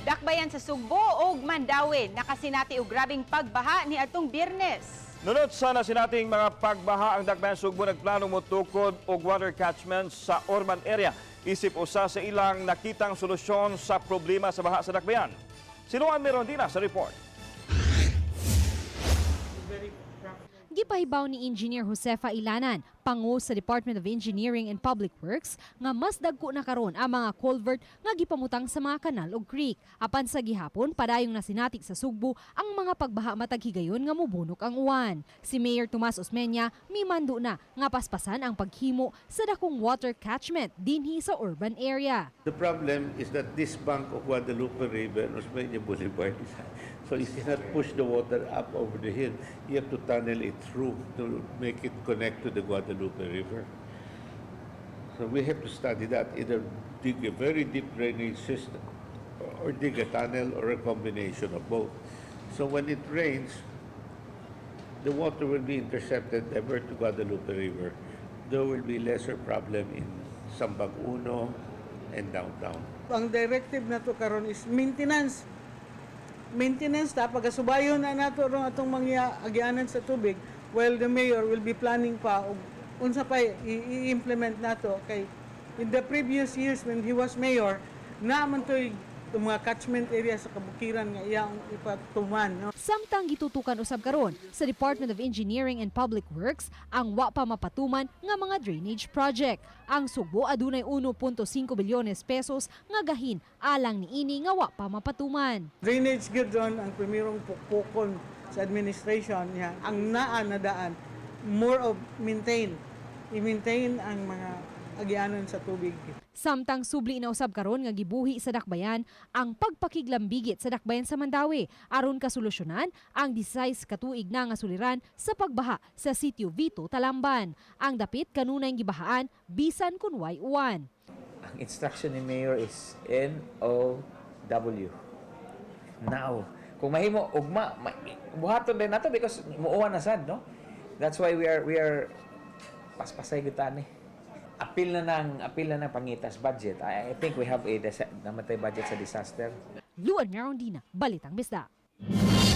Dakbayan sa Sugbo ug Mandawi nakasinati og grabing pagbaha ni atong Biyernes. Nunod sana sinating mga pagbaha ang Dakbayan Sugbo nagplano mo tukod og water catchment sa urban area. Isip usa sa ilang nakitang solusyon sa problema sa baha sa Dakbayan. Sinuan Merondina sa report. Gipahibaw ni Engineer Josefa Ilanan, pangu sa Department of Engineering and Public Works, nga mas dagko na karon ang mga culvert nga gipamutang sa mga kanal o creek. Apan sa gihapon, padayong nasinatik sa Sugbo ang mga pagbaha matag higayon nga mubunok ang uwan. Si Mayor Tomas Osmeña mimando na nga paspasan ang paghimo sa dakong water catchment dinhi sa urban area. The problem is that this bank of Guadalupe River and Osmeña Boulevard is high. So you cannot push the water up over the hill. You have to tunnel it through to make it connect to the Guadalupe River. So we have to study that, either dig a very deep drainage system or dig a tunnel or a combination of both. So when it rains, the water will be intercepted, divert to Guadalupe River. There will be lesser problem in Sambag Uno and downtown. Ang directive na to karon is maintenance. Maintenance ta pagasubayon na nato rong atong mga agyanan sa tubig, while the mayor will be planning pa og unsa pa i-implement nato kay in the previous years when he was mayor naman toy mga catchment area sa kabukiran nga iyang ipatuman, no? Samtang gitutukan usab karon sa Department of Engineering and Public Works ang wa pa mapatuman nga mga drainage project. Ang Sugbo adunay 1.5 bilyones pesos nga gahin alang niini nga wa pa mapatuman. Drainage gyud ron ang primerong pukpukon sa administration niya. Ang naa na daan more of i-maintain ang mga agyanan sa tubig. Samtang subli na usab karon nga gibuhi sa Dakbayan ang pagpakiglambigit sa Dakbayan sa Mandawi aron kasolusyonan ang 16 katuig na nga suliran sa pagbaha sa sitio Vito, Talamban. Ang dapit kanunay gibahaan bisan kun way uwan. Ang instruction ni Mayor is NOW. Now, kung mahimo ugma, buhaton din nato because muuwan na sad, no? That's why we are paspasay gutani. Apil na ng pangitas budget. I think we have a namatay budget sa disaster. Luan Merondina, Balitang Bisda.